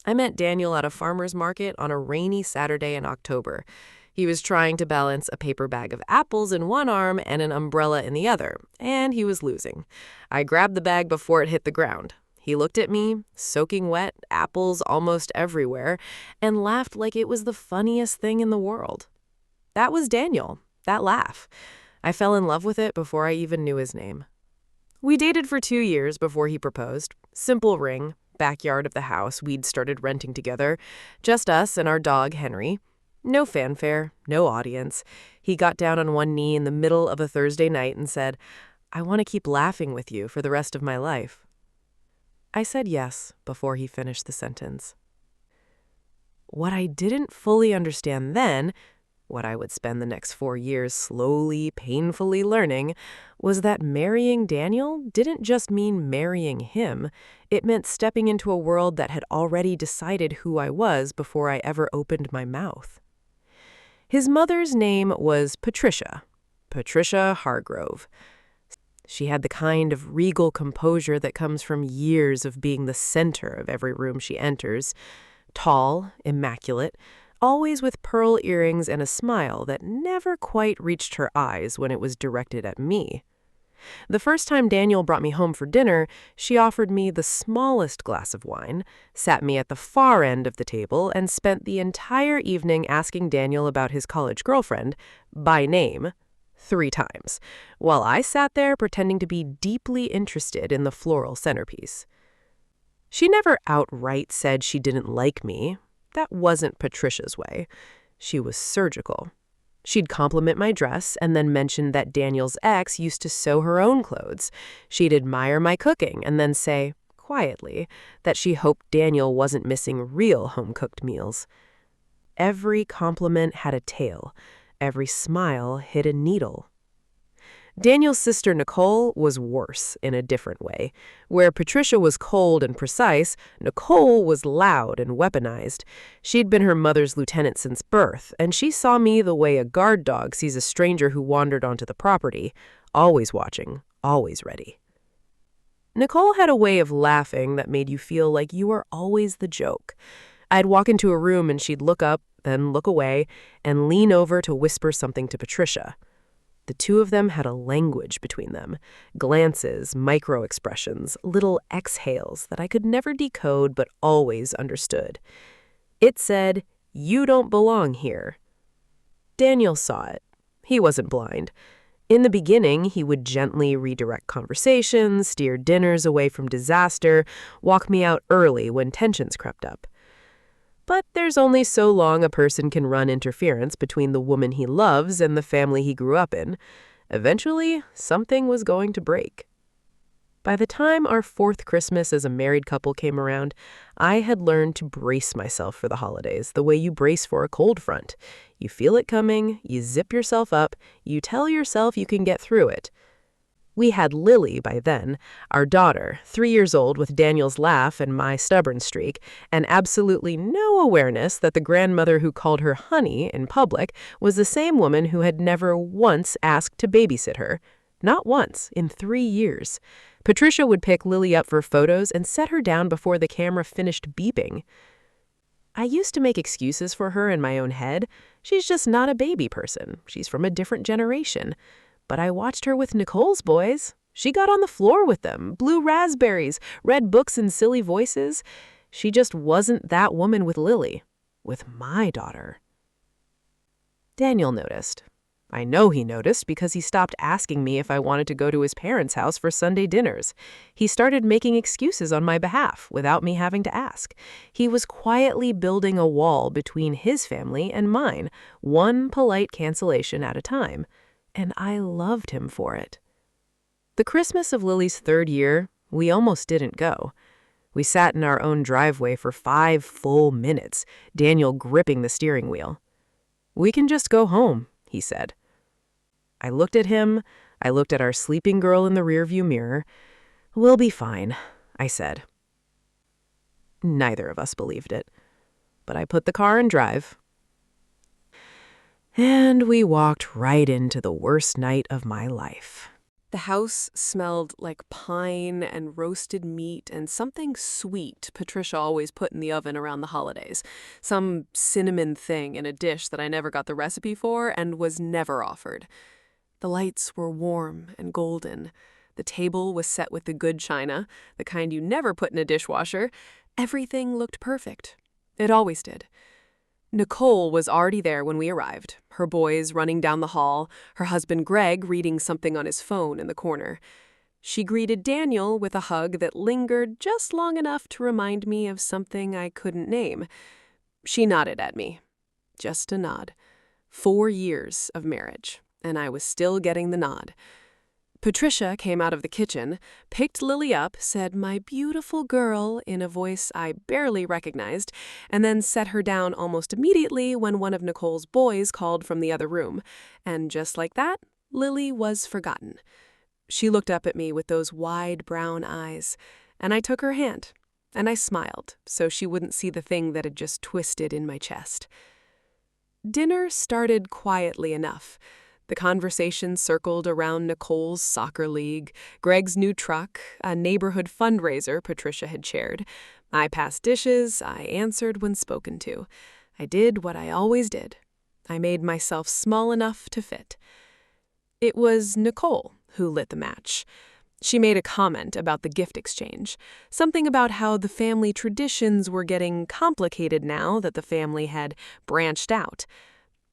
I met Daniel at a farmer's market on a rainy Saturday in October. He was trying to balance a paper bag of apples in one arm and an umbrella in the other, and he was losing. I grabbed the bag before it hit the ground. He looked at me, soaking wet, apples almost everywhere, and laughed like it was the funniest thing in the world. That was Daniel, that laugh. I fell in love with it before I even knew his name. We dated for 2 years before he proposed. Simple ring, backyard of the house we'd started renting together, just us and our dog, Henry. No fanfare, no audience. He got down on one knee in the middle of a Thursday night and said, "I want to keep laughing with you for the rest of my life." I said yes before he finished the sentence. What I didn't fully understand then, what I would spend the next 4 years slowly, painfully learning, was that marrying Daniel didn't just mean marrying him. It meant stepping into a world that had already decided who I was before I ever opened my mouth. His mother's name was Patricia Hargrove. She had the kind of regal composure that comes from years of being the center of every room she enters. Tall, immaculate, always with pearl earrings and a smile that never quite reached her eyes when it was directed at me. The first time Daniel brought me home for dinner, she offered me the smallest glass of wine, sat me at the far end of the table, and spent the entire evening asking Daniel about his college girlfriend, by name, 3 times, while I sat there pretending to be deeply interested in the floral centerpiece. She never outright said she didn't like me. That wasn't Patricia's way. She was surgical. She'd compliment my dress and then mention that Daniel's ex used to sew her own clothes. She'd admire my cooking and then say, quietly, that she hoped Daniel wasn't missing real home-cooked meals. Every compliment had a tail. Every smile hit a needle. Daniel's sister Nicole was worse in a different way. Where Patricia was cold and precise, Nicole was loud and weaponized. She'd been her mother's lieutenant since birth, and she saw me the way a guard dog sees a stranger who wandered onto the property, always watching, always ready. Nicole had a way of laughing that made you feel like you were always the joke. I'd walk into a room and she'd look up, then look away, and lean over to whisper something to Patricia. The two of them had a language between them, glances, micro-expressions, little exhales that I could never decode but always understood. It said, "You don't belong here." Daniel saw it. He wasn't blind. In the beginning, he would gently redirect conversations, steer dinners away from disaster, walk me out early when tensions crept up. But there's only so long a person can run interference between the woman he loves and the family he grew up in. Eventually, something was going to break. By the time our 4th Christmas as a married couple came around, I had learned to brace myself for the holidays the way you brace for a cold front. You feel it coming, you zip yourself up, you tell yourself you can get through it. We had Lily by then, our daughter, 3 years old with Daniel's laugh and my stubborn streak, and absolutely no awareness that the grandmother who called her honey in public was the same woman who had never once asked to babysit her. Not once, in 3 years. Patricia would pick Lily up for photos and set her down before the camera finished beeping. I used to make excuses for her in my own head. She's just not a baby person. She's from a different generation. But I watched her with Nicole's boys. She got on the floor with them, blew raspberries, read books in silly voices. She just wasn't that woman with Lily, with my daughter. Daniel noticed. I know he noticed because he stopped asking me if I wanted to go to his parents' house for Sunday dinners. He started making excuses on my behalf without me having to ask. He was quietly building a wall between his family and mine, one polite cancellation at a time. And I loved him for it. The Christmas of Lily's 3rd year, we almost didn't go. We sat in our own driveway for 5 full minutes, Daniel gripping the steering wheel. "We can just go home," he said. I looked at him. I looked at our sleeping girl in the rearview mirror. "We'll be fine," I said. Neither of us believed it. But I put the car in drive. And we walked right into the worst night of my life. The house smelled like pine and roasted meat and something sweet Patricia always put in the oven around the holidays. Some cinnamon thing in a dish that I never got the recipe for and was never offered. The lights were warm and golden. The table was set with the good china, the kind you never put in a dishwasher. Everything looked perfect. It always did. Nicole was already there when we arrived, her boys running down the hall, her husband Greg reading something on his phone in the corner. She greeted Daniel with a hug that lingered just long enough to remind me of something I couldn't name. She nodded at me. Just a nod. 4 years of marriage, and I was still getting the nod. Patricia came out of the kitchen, picked Lily up, said, "My beautiful girl," in a voice I barely recognized, and then set her down almost immediately when one of Nicole's boys called from the other room. And just like that, Lily was forgotten. She looked up at me with those wide brown eyes, and I took her hand, and I smiled so she wouldn't see the thing that had just twisted in my chest. Dinner started quietly enough. The conversation circled around Nicole's soccer league, Greg's new truck, a neighborhood fundraiser Patricia had chaired. I passed dishes, I answered when spoken to. I did what I always did. I made myself small enough to fit. It was Nicole who lit the match. She made a comment about the gift exchange, something about how the family traditions were getting complicated now that the family had branched out.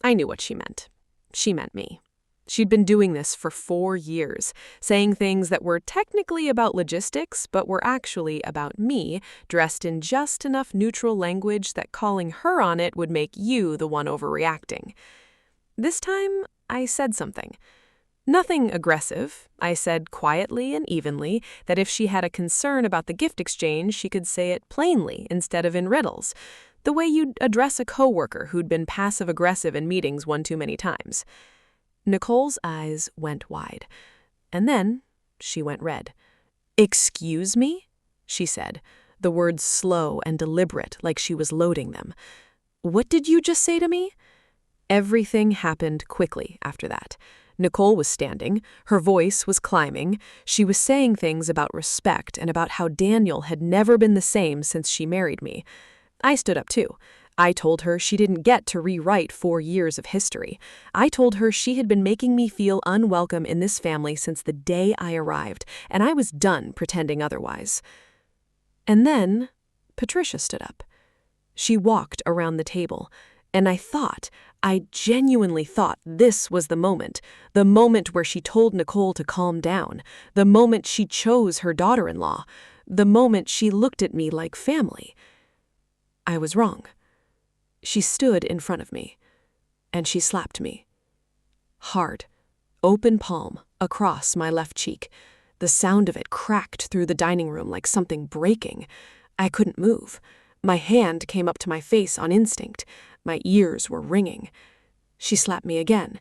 I knew what she meant. She meant me. She'd been doing this for 4 years, saying things that were technically about logistics, but were actually about me, dressed in just enough neutral language that calling her on it would make you the one overreacting. This time, I said something. Nothing aggressive. I said quietly and evenly that if she had a concern about the gift exchange, she could say it plainly instead of in riddles, the way you'd address a coworker who'd been passive-aggressive in meetings one too many times. Nicole's eyes went wide, and then she went red. "Excuse me?" she said, the words slow and deliberate like she was loading them. "What did you just say to me?" Everything happened quickly after that. Nicole was standing, her voice was climbing, she was saying things about respect and about how Daniel had never been the same since she married me. I stood up too. I told her she didn't get to rewrite 4 years of history. I told her she had been making me feel unwelcome in this family since the day I arrived, and I was done pretending otherwise. And then Patricia stood up. She walked around the table, and I genuinely thought this was the moment where she told Nicole to calm down, the moment she chose her daughter-in-law, the moment she looked at me like family. I was wrong. She stood in front of me, and she slapped me. Hard, open palm, across my left cheek. The sound of it cracked through the dining room like something breaking. I couldn't move. My hand came up to my face on instinct. My ears were ringing. She slapped me again,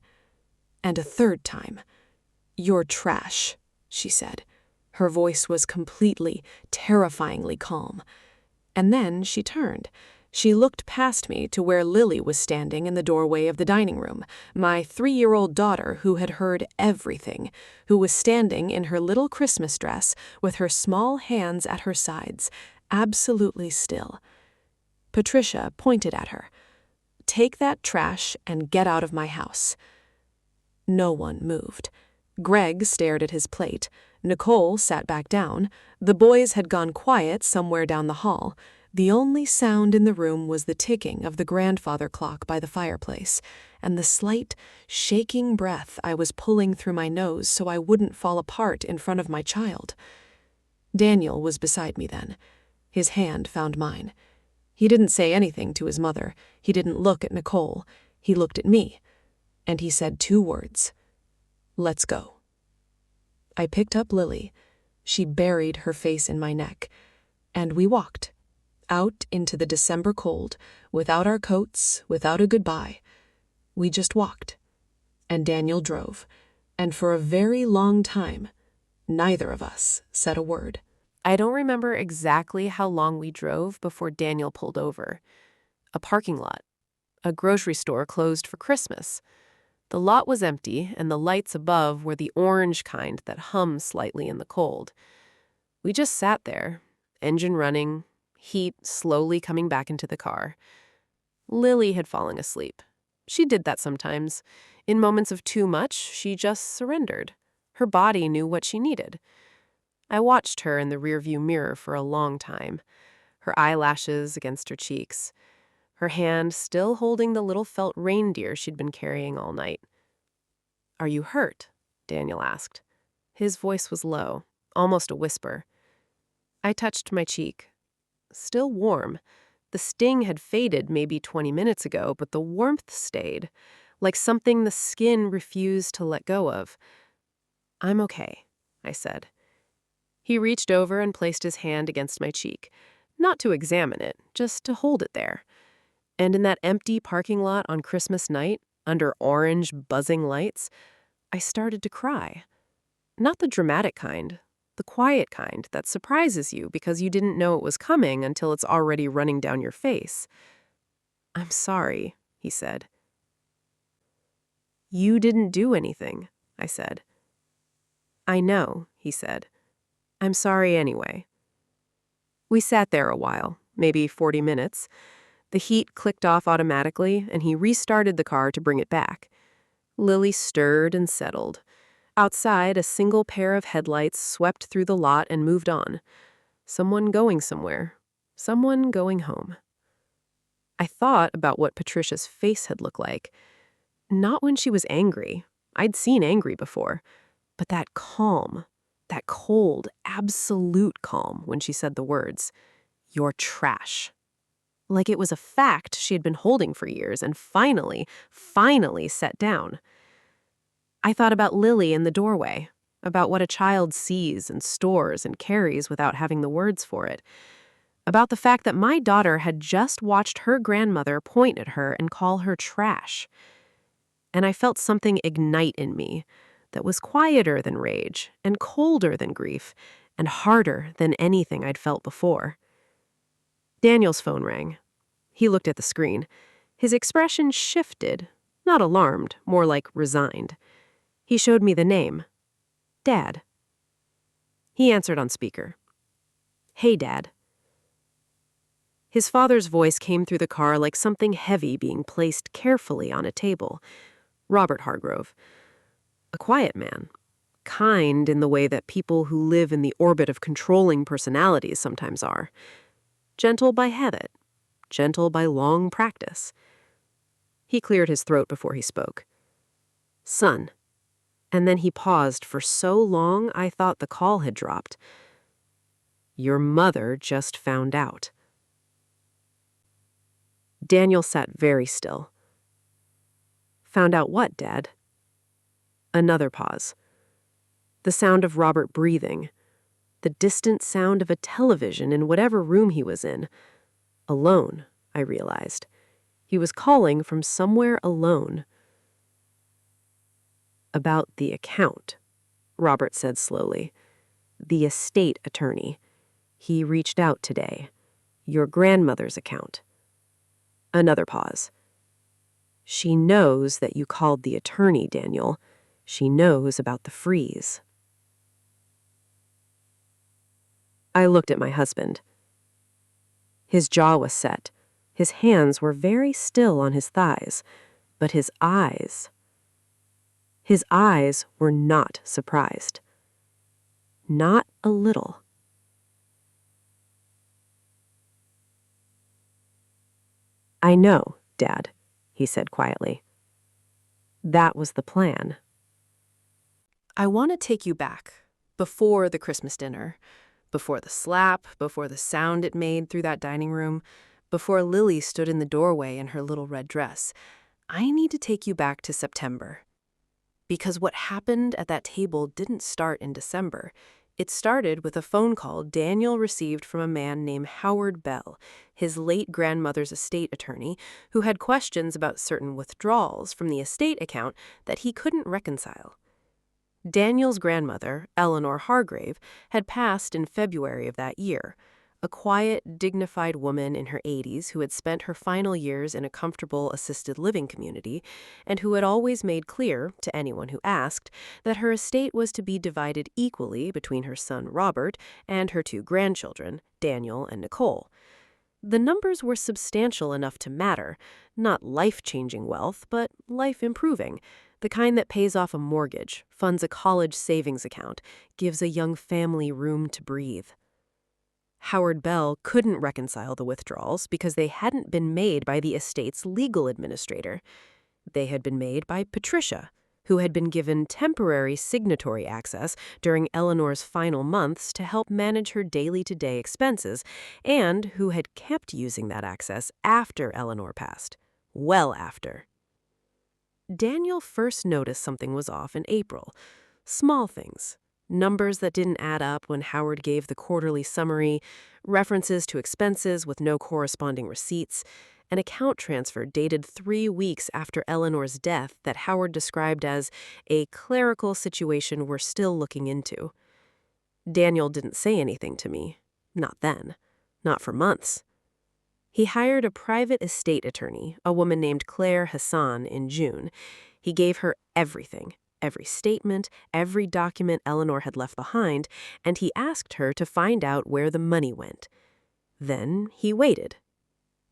and a third time. "You're trash," she said. Her voice was completely, terrifyingly calm. And then she turned. She looked past me to where Lily was standing in the doorway of the dining room, my 3-year-old daughter who had heard everything, who was standing in her little Christmas dress with her small hands at her sides, absolutely still. Patricia pointed at her. "Take that trash and get out of my house." No one moved. Greg stared at his plate. Nicole sat back down. The boys had gone quiet somewhere down the hall. The only sound in the room was the ticking of the grandfather clock by the fireplace, and the slight, shaking breath I was pulling through my nose so I wouldn't fall apart in front of my child. Daniel was beside me then. His hand found mine. He didn't say anything to his mother. He didn't look at Nicole. He looked at me, and he said 2 words. "Let's go." I picked up Lily. She buried her face in my neck, and we walked. Out into the December cold, without our coats, without a goodbye. We just walked. And Daniel drove. And for a very long time, neither of us said a word. I don't remember exactly how long we drove before Daniel pulled over. A parking lot. A grocery store closed for Christmas. The lot was empty, and the lights above were the orange kind that hum slightly in the cold. We just sat there, engine running, heat slowly coming back into the car. Lily had fallen asleep. She did that sometimes. In moments of too much, she just surrendered. Her body knew what she needed. I watched her in the rearview mirror for a long time, her eyelashes against her cheeks, her hand still holding the little felt reindeer she'd been carrying all night. "Are you hurt?" Daniel asked. His voice was low, almost a whisper. I touched my cheek. Still warm. The sting had faded maybe 20 minutes ago, but the warmth stayed, like something the skin refused to let go of. "I'm okay," I said. He reached over and placed his hand against my cheek, not to examine it, just to hold it there. And in that empty parking lot on Christmas night, under orange, buzzing lights, I started to cry. Not the dramatic kind, the quiet kind that surprises you because you didn't know it was coming until it's already running down your face. "I'm sorry," he said. "You didn't do anything," I said. "I know," he said. "I'm sorry anyway." We sat there a while, maybe 40 minutes. The heat clicked off automatically, and he restarted the car to bring it back. Lily stirred and settled. Outside, a single pair of headlights swept through the lot and moved on. Someone going somewhere. Someone going home. I thought about what Patricia's face had looked like. Not when she was angry. I'd seen angry before. But that calm, that cold, absolute calm when she said the words, "You're trash." Like it was a fact she had been holding for years and finally set down. I thought about Lily in the doorway, about what a child sees and stores and carries without having the words for it, about the fact that my daughter had just watched her grandmother point at her and call her trash. And I felt something ignite in me that was quieter than rage and colder than grief and harder than anything I'd felt before. Daniel's phone rang. He looked at the screen. His expression shifted, not alarmed, more like resigned. He showed me the name. Dad. He answered on speaker. "Hey, Dad." His father's voice came through the car like something heavy being placed carefully on a table. Robert Hargrove. A quiet man. Kind in the way that people who live in the orbit of controlling personalities sometimes are. Gentle by habit. Gentle by long practice. He cleared his throat before he spoke. "Son." And then he paused for so long I thought the call had dropped. "Your mother just found out." Daniel sat very still. "Found out what, Dad?" Another pause. The sound of Robert breathing. The distant sound of a television in whatever room he was in. Alone, I realized. He was calling from somewhere alone. "About the account," Robert said slowly. "The estate attorney. He reached out today. Your grandmother's account." Another pause. "She knows that you called the attorney, Daniel. She knows about the freeze." I looked at my husband. His jaw was set. His hands were very still on his thighs. But his eyes were not surprised. Not a little. "I know, Dad," he said quietly. "That was the plan." I want to take you back, before the Christmas dinner, before the slap, before the sound it made through that dining room, before Lily stood in the doorway in her little red dress. I need to take you back to September. Because what happened at that table didn't start in December. It started with a phone call Daniel received from a man named Howard Bell, his late grandmother's estate attorney, who had questions about certain withdrawals from the estate account that he couldn't reconcile. Daniel's grandmother, Eleanor Hargrave, had passed in February of that year. A quiet, dignified woman in her 80s who had spent her final years in a comfortable assisted living community and who had always made clear, to anyone who asked, that her estate was to be divided equally between her son Robert and her two grandchildren, Daniel and Nicole. The numbers were substantial enough to matter, not life-changing wealth, but life-improving, the kind that pays off a mortgage, funds a college savings account, gives a young family room to breathe. Howard Bell couldn't reconcile the withdrawals because they hadn't been made by the estate's legal administrator. They had been made by Patricia, who had been given temporary signatory access during Eleanor's final months to help manage her daily-to-day expenses, and who had kept using that access after Eleanor passed. Well after. Daniel first noticed something was off in April. Small things. Numbers that didn't add up when Howard gave the quarterly summary, references to expenses with no corresponding receipts, an account transfer dated 3 weeks after Eleanor's death that Howard described as a clerical situation we're still looking into. Daniel didn't say anything to me. Not then. Not for months. He hired a private estate attorney, a woman named Claire Hassan, in June. He gave her everything. Every statement, every document Eleanor had left behind, and he asked her to find out where the money went. Then he waited.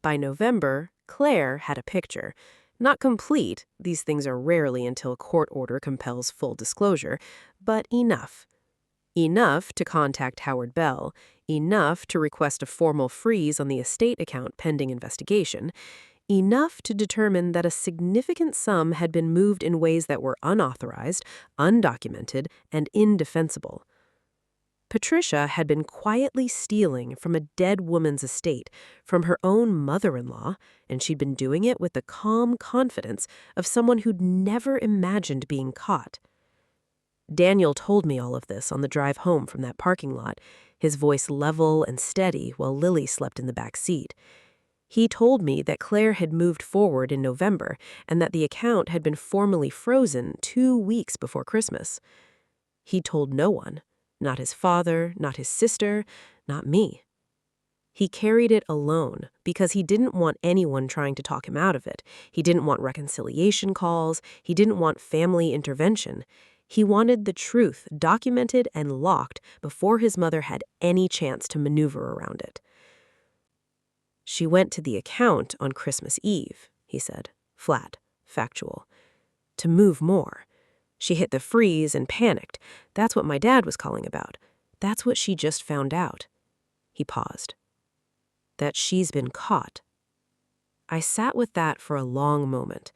By November, Claire had a picture. Not complete, these things are rarely until a court order compels full disclosure, but enough. Enough to contact Howard Bell, enough to request a formal freeze on the estate account pending investigation, enough to determine that a significant sum had been moved in ways that were unauthorized, undocumented, and indefensible. Patricia had been quietly stealing from a dead woman's estate, from her own mother-in-law, and she'd been doing it with the calm confidence of someone who'd never imagined being caught. Daniel told me all of this on the drive home from that parking lot, his voice level and steady while Lily slept in the back seat. He told me that Claire had moved forward in November and that the account had been formally frozen 2 weeks before Christmas. He told no one, not his father, not his sister, not me. He carried it alone because he didn't want anyone trying to talk him out of it. He didn't want reconciliation calls. He didn't want family intervention. He wanted the truth documented and locked before his mother had any chance to maneuver around it. She went to the account on Christmas Eve, he said, flat, factual. To move more. She hit the freeze and panicked. That's what my dad was calling about. That's what she just found out. He paused. That she's been caught. I sat with that for a long moment.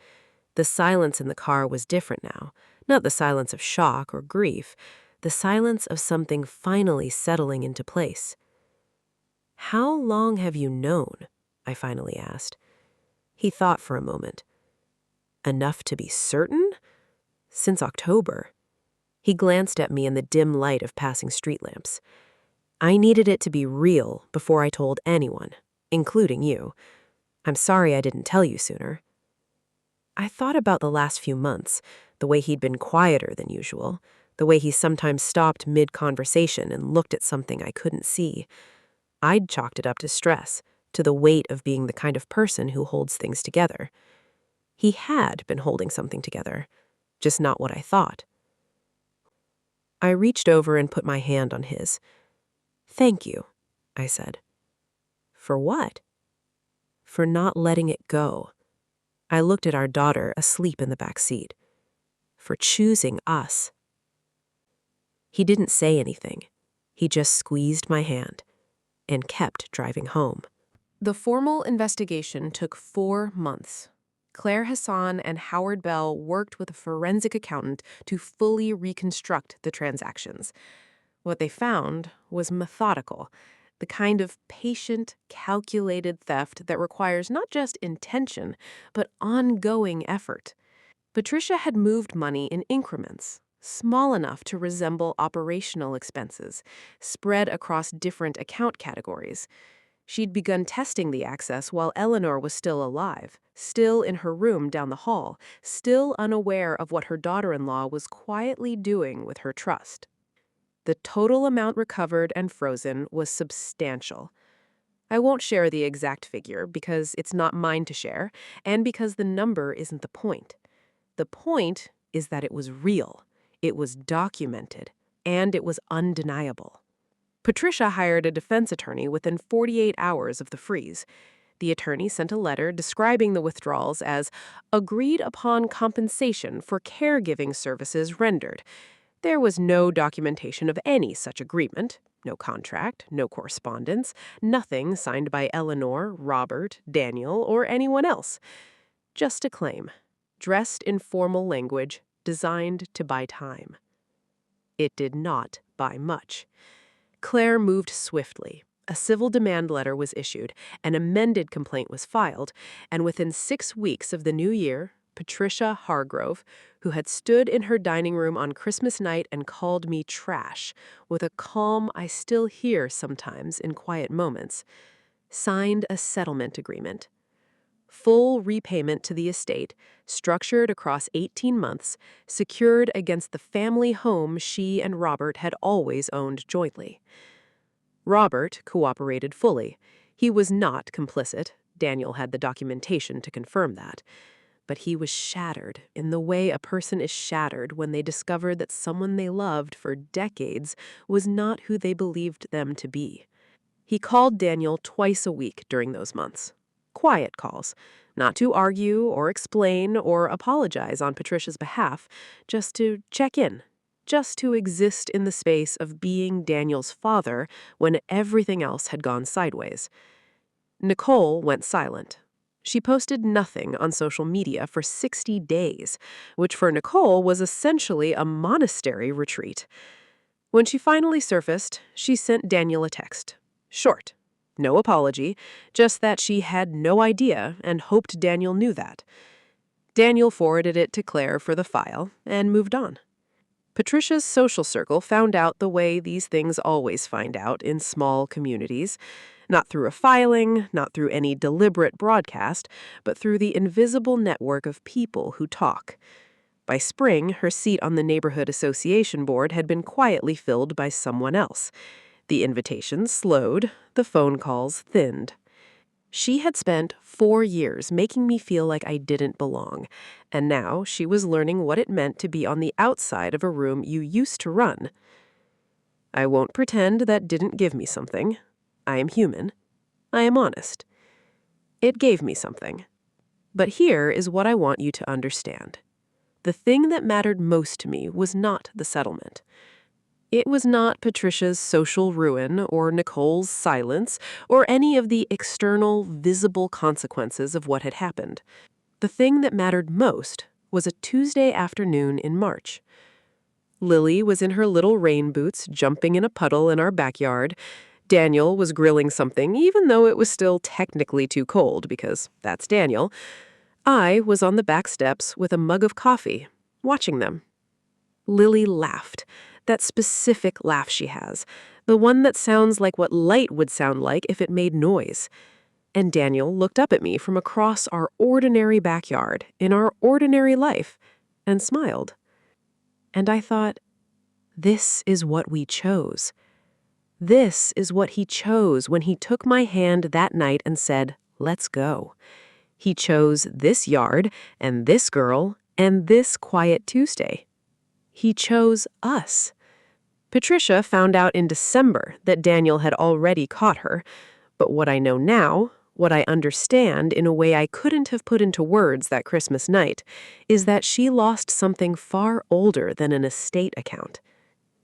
The silence in the car was different now. Not the silence of shock or grief. The silence of something finally settling into place. "How long have you known?" I finally asked. He thought for a moment. "Enough to be certain? Since October." He glanced at me in the dim light of passing street lamps. "I needed it to be real before I told anyone, including you. I'm sorry I didn't tell you sooner." I thought about the last few months, the way he'd been quieter than usual, the way he sometimes stopped mid-conversation and looked at something I couldn't see. I'd chalked it up to stress, to the weight of being the kind of person who holds things together. He had been holding something together, just not what I thought. I reached over and put my hand on his. "Thank you," I said. "For what?" "For not letting it go." I looked at our daughter asleep in the back seat. "For choosing us." He didn't say anything. He just squeezed my hand and kept driving home. The formal investigation took 4 months. Claire Hassan and Howard Bell worked with a forensic accountant to fully reconstruct the transactions. What they found was methodical, the kind of patient, calculated theft that requires not just intention, but ongoing effort. Patricia had moved money in increments, small enough to resemble operational expenses, spread across different account categories. She'd begun testing the access while Eleanor was still alive, still in her room down the hall, still unaware of what her daughter-in-law was quietly doing with her trust. The total amount recovered and frozen was substantial. I won't share the exact figure because it's not mine to share, and because the number isn't the point. The point is that it was real, it was documented, and it was undeniable. Patricia hired a defense attorney within 48 hours of the freeze. The attorney sent a letter describing the withdrawals as agreed upon compensation for caregiving services rendered. There was no documentation of any such agreement, no contract, no correspondence, nothing signed by Eleanor, Robert, Daniel, or anyone else. Just a claim, dressed in formal language, designed to buy time. It did not buy much. Claire moved swiftly. A civil demand letter was issued, an amended complaint was filed, and within 6 weeks of the new year, Patricia Hargrove, who had stood in her dining room on Christmas night and called me trash, with a calm I still hear sometimes in quiet moments, signed a settlement agreement. Full repayment to the estate, structured across 18 months, secured against the family home she and Robert had always owned jointly. Robert cooperated fully. He was not complicit. Daniel had the documentation to confirm that. But he was shattered in the way a person is shattered when they discover that someone they loved for decades was not who they believed them to be. He called Daniel twice a week during those months. Quiet calls, not to argue or explain or apologize on Patricia's behalf, just to check in, just to exist in the space of being Daniel's father when everything else had gone sideways. Nicole went silent. She posted nothing on social media for 60 days, which for Nicole was essentially a monastery retreat. When she finally surfaced, she sent Daniel a text. Short. No apology, just that she had no idea and hoped Daniel knew that. Daniel forwarded it to Claire for the file and moved on. Patricia's social circle found out the way these things always find out in small communities. Not through a filing, not through any deliberate broadcast, but through the invisible network of people who talk. By spring, her seat on the neighborhood association board had been quietly filled by someone else. The invitations slowed, the phone calls thinned. She had spent 4 years making me feel like I didn't belong, and now she was learning what it meant to be on the outside of a room you used to run. I won't pretend that didn't give me something. I am human. I am honest. It gave me something. But here is what I want you to understand. The thing that mattered most to me was not the settlement. It was not Patricia's social ruin or Nicole's silence or any of the external, visible consequences of what had happened. The thing that mattered most was a Tuesday afternoon in March. Lily was in her little rain boots jumping in a puddle in our backyard. Daniel was grilling something, even though it was still technically too cold, because that's Daniel. I was on the back steps with a mug of coffee, watching them. Lily laughed. That specific laugh she has, the one that sounds like what light would sound like if it made noise. And Daniel looked up at me from across our ordinary backyard, in our ordinary life, and smiled. And I thought, this is what we chose. This is what he chose when he took my hand that night and said, let's go. He chose this yard, and this girl, and this quiet Tuesday. He chose us. Patricia found out in December that Daniel had already caught her, but what I know now, what I understand in a way I couldn't have put into words that Christmas night, is that she lost something far older than an estate account.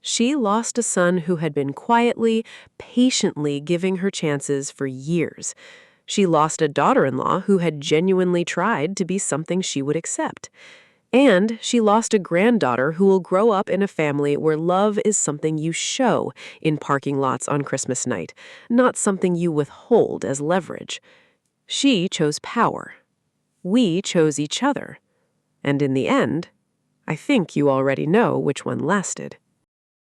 She lost a son who had been quietly, patiently giving her chances for years. She lost a daughter-in-law who had genuinely tried to be something she would accept. And she lost a granddaughter who will grow up in a family where love is something you show in parking lots on Christmas night, not something you withhold as leverage. She chose power. We chose each other. And in the end, I think you already know which one lasted.